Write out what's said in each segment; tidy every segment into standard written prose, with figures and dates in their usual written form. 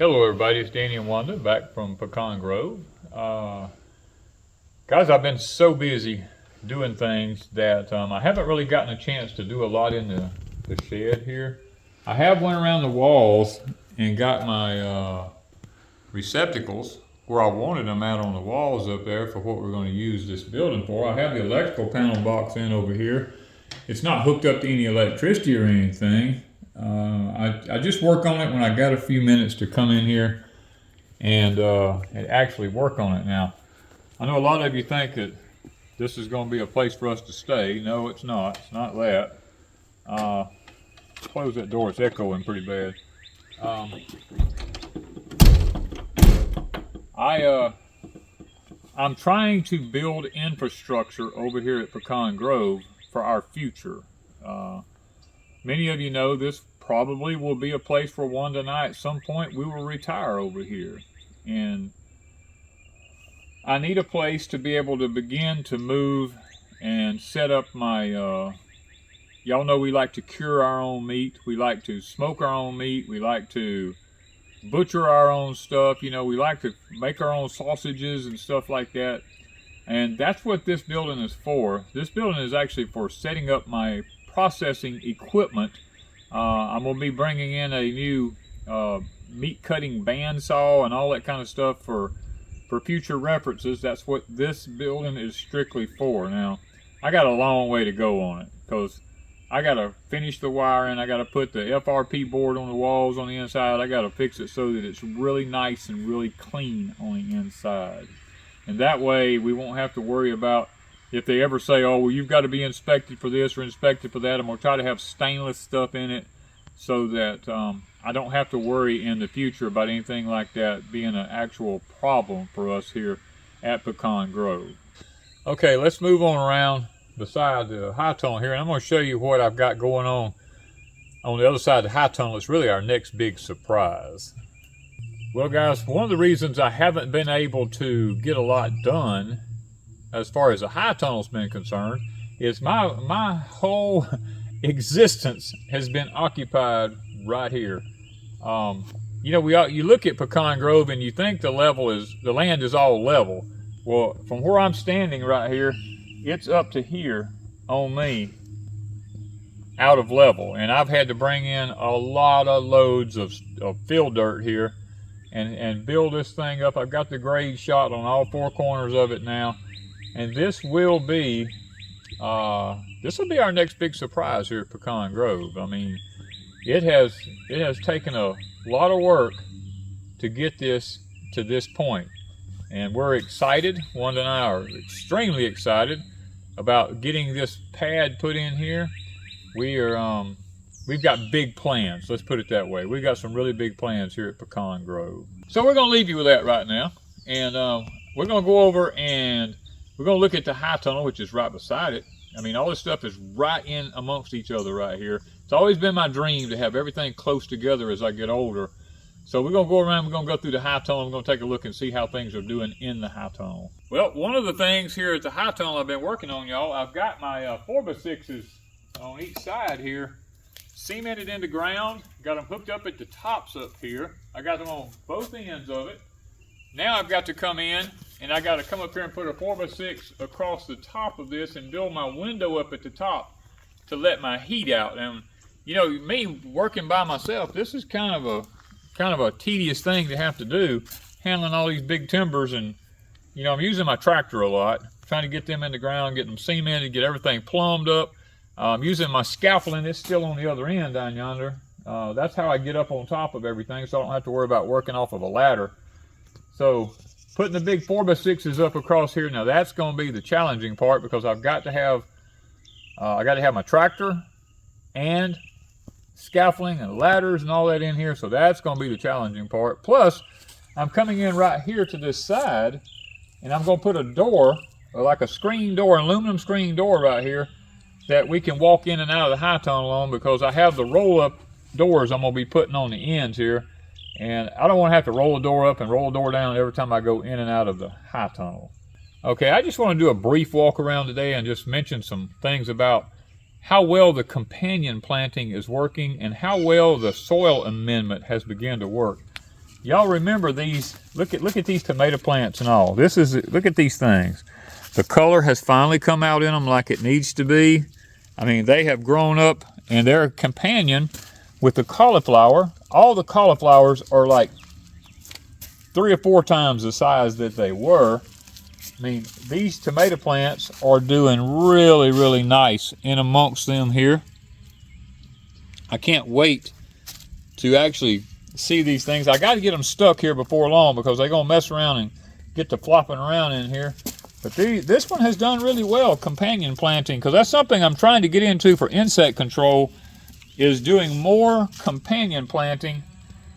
Hello everybody, it's Danny and Wanda back from Pecan Grove. Guys, I've been so busy doing things that I haven't really gotten a chance to do a lot in the shed here. I have went around the walls and got my receptacles where I wanted them out on the walls up there for what we're going to use this building for. I have the electrical panel box in over here. It's not hooked up to any electricity or anything. I just work on it when I got a few minutes to come in here and actually work on it. Now, I know a lot of you think that this is going to be a place for us to stay. No, it's not. It's not that. Close that door. It's echoing pretty bad. I'm trying to build infrastructure over here at Pecan Grove for our future. Many of you know this probably will be a place where Wanda and I at some point we will retire over here. And I need a place to be able to begin to move and set up my, y'all know we like to cure our own meat. We like to smoke our own meat. We like to butcher our own stuff. You know, we like to make our own sausages and stuff like that. And that's what this building is for. This building is actually for setting up my processing equipment. I'm going to be bringing in a new meat cutting bandsaw and all that kind of stuff for future references. That's what this building is strictly for. Now, I got a long way to go on it because I got to finish the wiring. I got to put the FRP board on the walls on the inside. I got to fix it so that it's really nice and really clean on the inside. And that way we won't have to worry about if they ever say, oh, well, you've got to be inspected for this or inspected for that. I'm going to try to have stainless stuff in it so that I don't have to worry in the future about anything like that being an actual problem for us here at Pecan Grove. Okay, let's move on around beside the high tunnel here, and I'm going to show you what I've got going on the other side of the high tunnel. It's really our next big surprise. Well, guys, one of the reasons I haven't been able to get a lot done as far as the high tunnel's been concerned is my whole existence has been occupied right here. You know, you look at Pecan Grove and you think the land is all level. Well, from where I'm standing right here, it's up to here on me out of level, and I've had to bring in a lot of loads of fill dirt here and build this thing up. I've got the grade shot on all four corners of it now. And this will be our next big surprise here at Pecan Grove. I mean, it has taken a lot of work to get this to this point, and we're excited. Wanda and I are extremely excited about getting this pad put in here. We've got big plans. Let's put it that way. We've got some really big plans here at Pecan Grove. So we're going to leave you with that right now, and we're going to go over and we're going to look at the high tunnel, which is right beside it. I mean, all this stuff is right in amongst each other right here. It's always been my dream to have everything close together as I get older. So we're going to go around, we're going to go through the high tunnel, we're going to take a look and see how things are doing in the high tunnel. Well, one of the things here at the high tunnel I've been working on, y'all, I've got my 4x6s on each side here, cemented into ground, got them hooked up at the tops up here. I got them on both ends of it. Now I've got to come in and I got to come up here and put a 4x6 across the top of this and build my window up at the top to let my heat out. And you know, me working by myself, this is kind of a tedious thing to have to do, handling all these big timbers. And you know, I'm using my tractor a lot, trying to get them in the ground, get them cemented, get everything plumbed up. I'm using my scaffolding. It's still on the other end down yonder. That's how I get up on top of everything, so I don't have to worry about working off of a ladder. So putting the big 4x6s up across here, now that's going to be the challenging part, because I've got to have my tractor and scaffolding and ladders and all that in here. So that's going to be the challenging part. Plus, I'm coming in right here to this side, and I'm going to put a door, or like a screen door, an aluminum screen door right here that we can walk in and out of the high tunnel on, because I have the roll-up doors I'm going to be putting on the ends here. And I don't want to have to roll the door up and roll the door down every time I go in and out of the high tunnel. Okay, I just want to do a brief walk around today and just mention some things about how well the companion planting is working and how well the soil amendment has begun to work. y'all remember these, look at these tomato plants and all. Look at these things. The color has finally come out in them like it needs to be. I mean, they have grown up, and they're a companion with the cauliflower. All the cauliflowers are like 3 or 4 times the size that they were. I mean, these tomato plants are doing really, really nice in amongst them here. I can't wait to actually see these things. I got to get them stuck here before long because they're going to mess around and get to flopping around in here. But this one has done really well, companion planting, because that's something I'm trying to get into for insect control, is doing more companion planting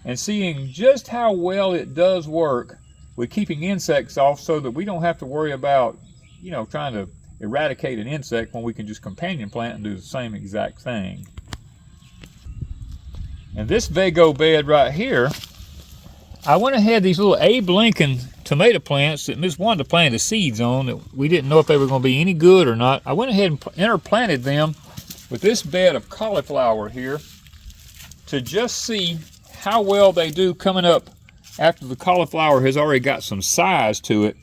and seeing just how well it does work with keeping insects off, so that we don't have to worry about, you know, trying to eradicate an insect when we can just companion plant and do the same exact thing. And this Vago bed right here, I went ahead, these little Abe Lincoln tomato plants that Miss Wanda planted the seeds on, that we didn't know if they were going to be any good or not. I went ahead and interplanted them with this bed of cauliflower here to just see how well they do coming up after the cauliflower has already got some size to it.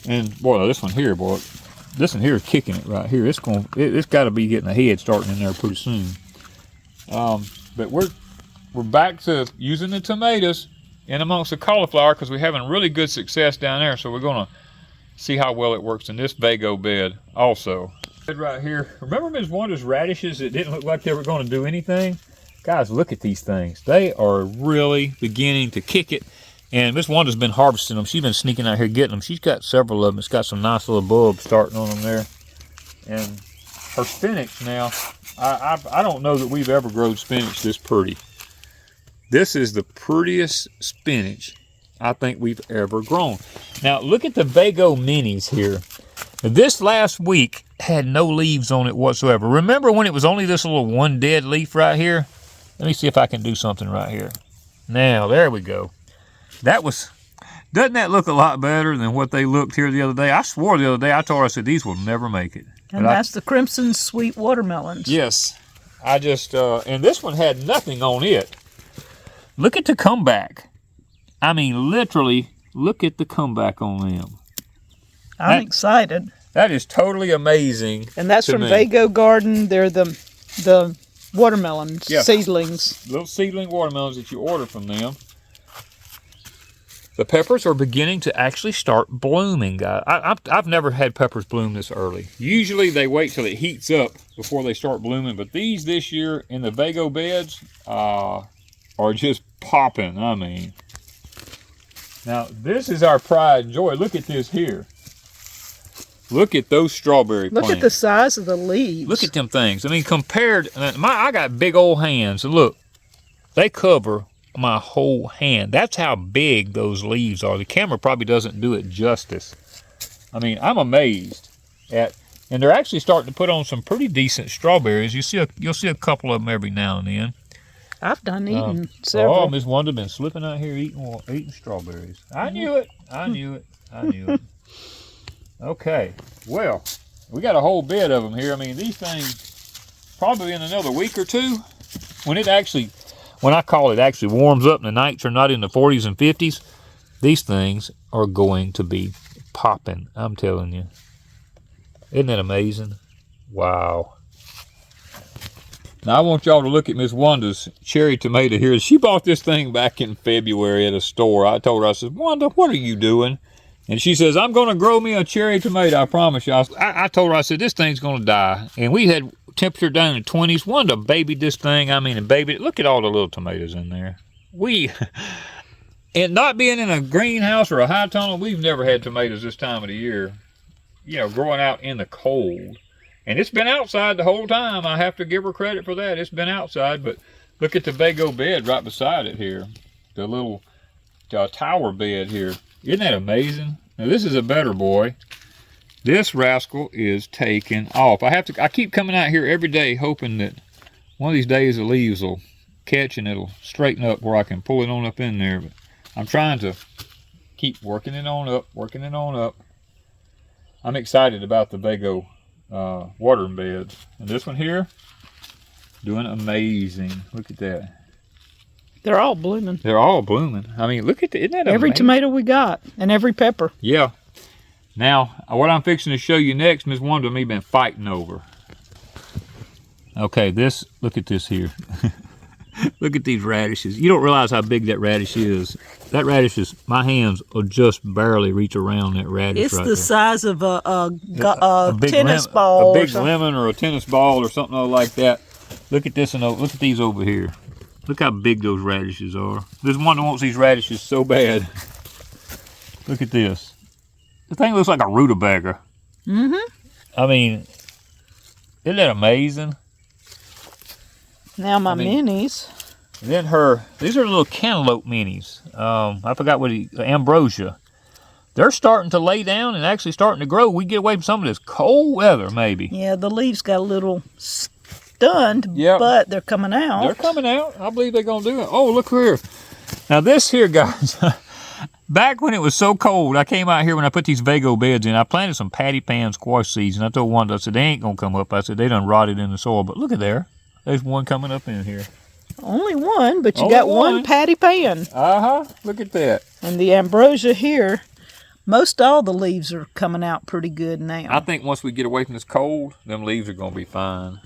And boy, this one here is kicking it right here. It's got to be getting a head starting in there pretty soon. But we're back to using the tomatoes in amongst the cauliflower because we're having really good success down there. So we're going to see how well it works in this Vago bed also. Right here, remember Ms. Wanda's radishes that didn't look like they were going to do anything? Guys, look at these things. They are really beginning to kick it. And Miss Wanda's been harvesting them. She's been sneaking out here getting them. She's got several of them. It's got some nice little bulbs starting on them there. And her spinach now, I don't know that we've ever grown spinach this pretty. This is the prettiest spinach I think we've ever grown. Now, look at the Vego minis here. This last week had no leaves on it whatsoever. Remember when it was only this little one dead leaf right here? Let me see if I can do something right here. Now, there we go. Doesn't that look a lot better than what they looked here the other day? I swore the other day, I told her, I said, these will never make it. And that's the Crimson Sweet Watermelons. Yes. I just, and this one had nothing on it. Look at the comeback. I mean, literally, look at the comeback on them. I'm excited. That is totally amazing. And that's from Vago Garden. They're the watermelons, seedlings. Little seedling watermelons that you order from them. The peppers are beginning to actually start blooming, guys. I've never had peppers bloom this early. Usually they wait till it heats up before they start blooming, but these this year in the Vago beds are just popping, I mean. Now, this is our pride and joy. Look at this here. Look at those strawberry plants. Look at the size of the leaves. Look at them things. I mean, compared, I got big old hands. And look, they cover my whole hand. That's how big those leaves are. The camera probably doesn't do it justice. I mean, I'm amazed at, and they're actually starting to put on some pretty decent strawberries. You'll see a couple of them every now and then. I've done eating several. Oh, Miss Wanda been slipping out here eating strawberries. I knew it. I knew it. I knew it. Okay, well, we got a whole bed of them here. I mean, these things probably in another week or two, when I call it actually warms up and the nights are not in the 40s and 50s, these things are going to be popping. I'm telling you. Isn't that amazing? Wow. Now, I want y'all to look at Miss Wanda's cherry tomato here. She bought this thing back in February at a store. I told her, I said, Wanda, what are you doing? And she says, I'm going to grow me a cherry tomato, I promise you. I told her, I said, this thing's going to die. And we had temperature down in the 20s. Wanda babied this thing. I mean, and babied it. Look at all the little tomatoes in there. And not being in a greenhouse or a high tunnel, we've never had tomatoes this time of the year, you know, growing out in the cold. And it's been outside the whole time. I have to give her credit for that. It's been outside, but look at the Vago bed right beside it here. The little tower bed here. Isn't that amazing? Now, this is a better boy. This rascal is taking off. I keep coming out here every day hoping that one of these days the leaves will catch and it'll straighten up where I can pull it on up in there. But I'm trying to keep working it on up. I'm excited about the Vago watering beds. And this one here, doing amazing. Look at that. They're all blooming. They're all blooming. I mean, look at isn't that every amazing? tomato we got and every pepper. Yeah. Now, what I'm fixing to show you next, Miss Wanda and me been fighting over. Okay, look at this here. Look at these radishes. You don't realize how big that radish is. That radish is, my hands will just barely reach around that radish. It's right the there. size of a tennis ball. A big lemon or a tennis ball or something like that. Look at this and look at these over here. Look how big those radishes are. There's one that wants these radishes so bad. Look at this. The thing looks like a rutabaga. Mm-hmm. I mean, isn't that amazing? Now my minis. And then these are little cantaloupe minis. I forgot what ambrosia. They're starting to lay down and actually starting to grow. We get away from some of this cold weather, maybe. Yeah, the leaves got a little stunned, yep. But they're coming out. They're coming out. I believe they're going to do it. Oh, look here. Now this here, guys, back when it was so cold, I came out here when I put these Vago beds in. I planted some patty pan squash seeds, and I told Wanda, I said, they ain't going to come up. I said, they done rotted in the soil. But look at there. There's one coming up in here. Only one, but you got one patty pan. Uh-huh. Look at that. And the ambrosia here, most all the leaves are coming out pretty good now. I think once we get away from this cold, them leaves are going to be fine.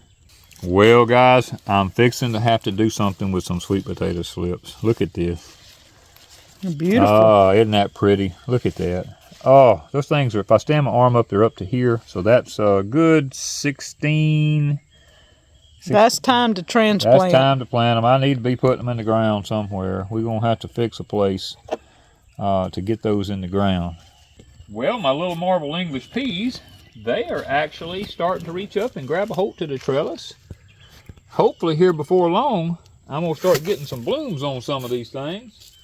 Well, guys, I'm fixing to have to do something with some sweet potato slips. Look at this. They're beautiful. Oh, isn't that pretty? Look at that. Oh, those things are, if I stand my arm up, they're up to here. So that's a good 16... That's time to transplant. That's time to plant them. I need to be putting them in the ground somewhere. We're going to have to fix a place to get those in the ground. Well, my little marble English peas, they are actually starting to reach up and grab a hold to the trellis. Hopefully here before long, I'm going to start getting some blooms on some of these things.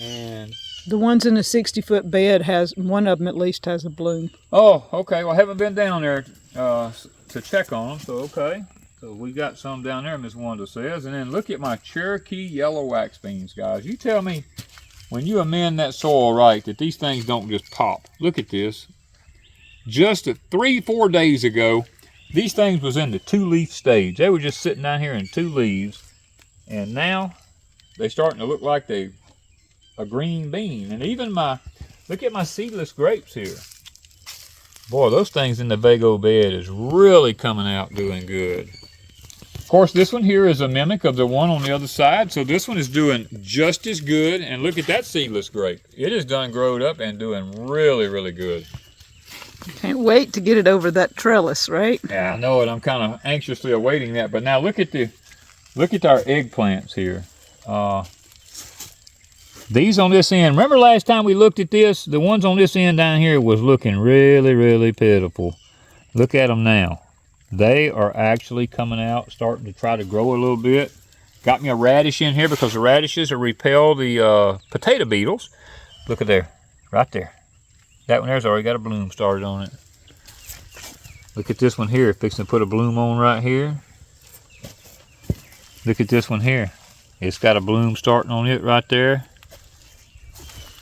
And the ones in the 60-foot bed, one of them at least has a bloom. Oh, okay. Well, I haven't been down there to check on them, so okay. So we got some down there, Miss Wanda says. And then look at my Cherokee yellow wax beans, guys. You tell me, when you amend that soil right, that these things don't just pop. Look at this. Just 3-4 days ago, these things was in the 2-leaf stage. They were just sitting down here in 2 leaves. And now, they're starting to look like a green bean. And even look at my seedless grapes here. Boy, those things in the Vego bed is really coming out doing good. Of course, this one here is a mimic of the one on the other side, so this one is doing just as good. And look at that seedless grape. It is done growed up and doing really, really good. Can't wait to get it over that trellis, right? Yeah, I know it. I'm kind of anxiously awaiting that. But now look at our eggplants here. These on this end, remember last time we looked at this? The ones on this end down here was looking really, really pitiful. Look at them now. They are actually coming out, starting to try to grow a little bit. Got me a radish in here because the radishes will repel the potato beetles. Look at there, right there. That one there's already got a bloom started on it. Look at this one here, fixing to put a bloom on right here. Look at this one here. It's got a bloom starting on it right there.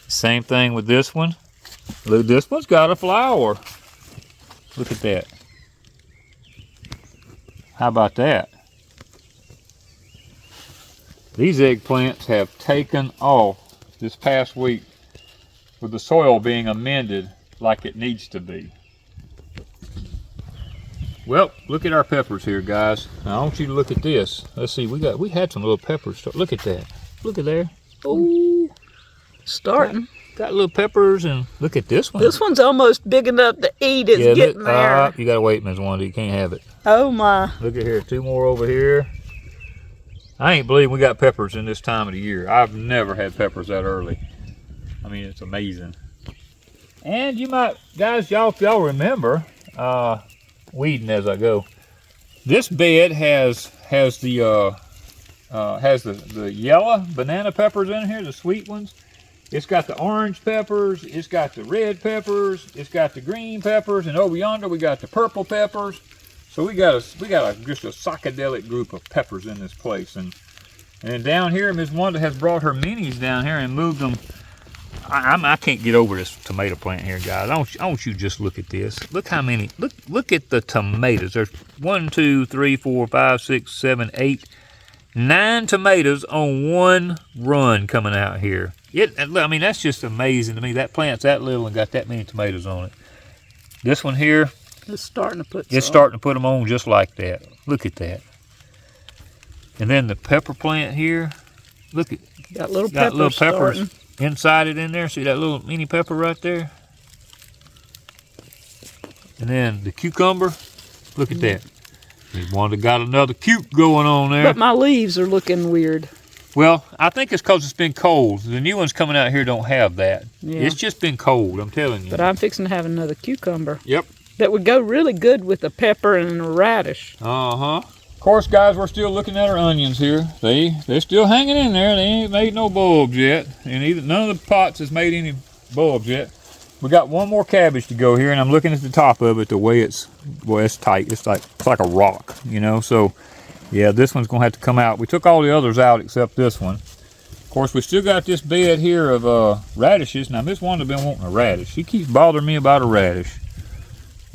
Same thing with this one. Look, this one's got a flower. Look at that. How about that? These eggplants have taken off this past week with the soil being amended like it needs to be. Well, look at our peppers here, guys. Now, I want you to look at this. Let's see, we had some little peppers. Look at that. Look at there. Oh, starting. Got little peppers, and look at this one. This one's almost big enough to eat. It's getting there. You gotta wait, Ms. Wanda. You can't have it. Oh my. Look at here, 2 more over here. I ain't believing we got peppers in this time of the year. I've never had peppers that early. I mean, it's amazing. And you might, guys, if y'all remember, weeding as I go. This bed has the yellow banana peppers in here, the sweet ones. It's got the orange peppers, it's got the red peppers, it's got the green peppers, and over yonder we got the purple peppers. So we got just a psychedelic group of peppers in this place. And then down here, Ms. Wanda has brought her minis down here and moved them. I can't get over this tomato plant here, guys. I want you to just look at this. Look how many. Look at the tomatoes. There's 1, 2, 3, 4, 5, 6, 7, 8. 9 tomatoes on one run coming out here. I mean, that's just amazing to me. That plant's that little and got that many tomatoes on it. This one here, it's starting to put them on just like that. Look at that. And then the pepper plant here, look at, got little peppers starting inside it in there. See that little mini pepper right there? And then the cucumber, look at that. There's one that got another cuke going on there. But my leaves are looking weird. Well, I think it's because it's been cold. The new ones coming out here don't have that. Yeah. It's just been cold, I'm telling you. But I'm fixing to have another cucumber. Yep. That would go really good with a pepper and a radish. Uh-huh. Of course, guys, we're still looking at our onions here. They're still hanging in there. They ain't made no bulbs yet. And none of the pots has made any bulbs yet. We got one more cabbage to go here, and I'm looking at the top of it, the way it's tight. It's like a rock, you know. So, yeah, this one's gonna have to come out. We took all the others out except this one. Of course, we still got this bed here of radishes. Now, Miss Wanda been wanting a radish. She keeps bothering me about a radish.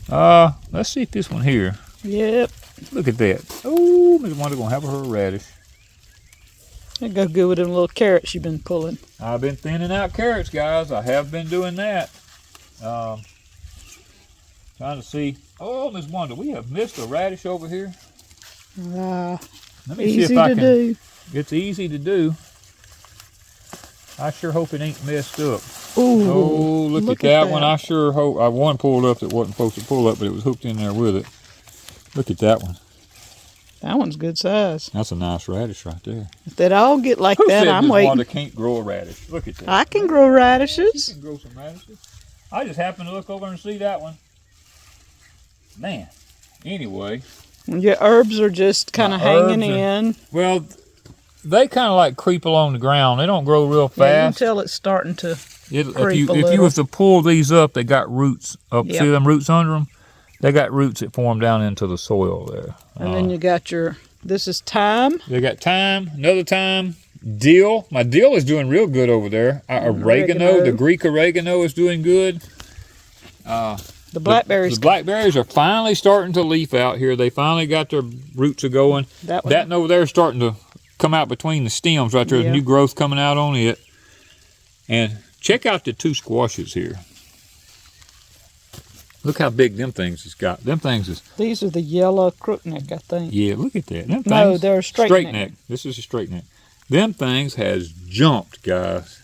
Let's see if this one here. Yep. Look at that. Oh, Miss Wanda gonna have her a radish. That go good with them little carrots you've been pulling. I've been thinning out carrots, guys. I have been doing that. Trying to see. Oh, Miss Wanda, we have missed a radish over here. Let me see if I can. Do. It's easy to do. I sure hope it ain't messed up. Ooh, oh, look at that one. I sure hope. I one pulled up that wasn't supposed to pull up, but it was hooked in there with it. Look at that one. That one's good size. That's a nice radish right there. If they'd all get like that, I'm waiting. Wanda can't grow a radish. Look at that. I can grow radishes. You can grow some radishes. I just happened to look over and see that one. Man. Anyway. Your herbs are just kind of hanging in. Well, they kind of like creep along the ground. They don't grow real fast. Yeah, you can tell it's starting to creep a little. If you was to pull these up, they got roots up. Yep. See them roots under them? They got roots that form down into the soil there. And then you got this is thyme. They got thyme, another thyme, dill. My dill is doing real good over there. Oregano, the Greek oregano is doing good. The blackberries. The blackberries are finally starting to leaf out here. They finally got their roots are going. That one over there is starting to come out between the stems right there. There's new growth coming out on it. And check out the 2 squashes here. Look how big them things has got. Them things is... These are the yellow crookneck, I think. Yeah, look at that. Them things, no, they're straight neck. This is a straight neck. Them things has jumped, guys.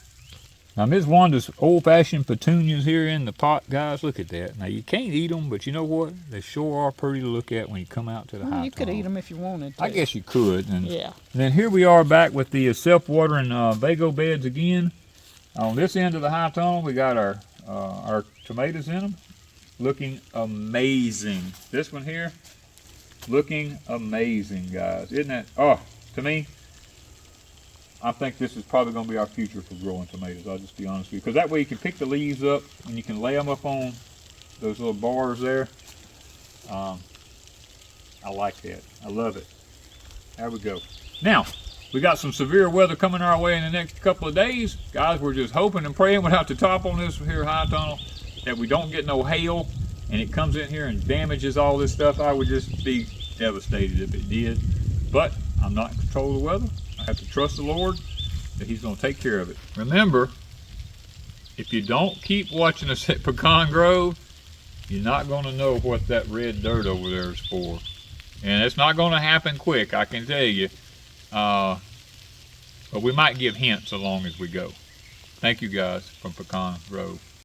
Now, Ms. Wanda's old-fashioned petunias here in the pot, guys, look at that. Now, you can't eat them, but you know what? They sure are pretty to look at when you come out to the high tunnel. You could eat them if you wanted to. I guess you could. And yeah. then here we are back with the self-watering Vago beds again. On this end of the high tunnel, we got our tomatoes in them. Looking amazing. This one here, looking amazing, guys. Isn't that? Oh, to me, I think this is probably going to be our future for growing tomatoes. I'll just be honest with you. Because that way you can pick the leaves up and you can lay them up on those little bars there. I like that. I love it. There we go. Now, we got some severe weather coming our way in the next couple of days. Guys, we're just hoping and praying without the top on this here high tunnel that we don't get no hail and it comes in here and damages all this stuff. I would just be devastated if it did. But I'm not in control of the weather. I have to trust the Lord that He's going to take care of it. Remember, if you don't keep watching us at Pecan Grove, you're not going to know what that red dirt over there is for. And it's not going to happen quick, I can tell you. But we might give hints along as we go. Thank you guys from Pecan Grove.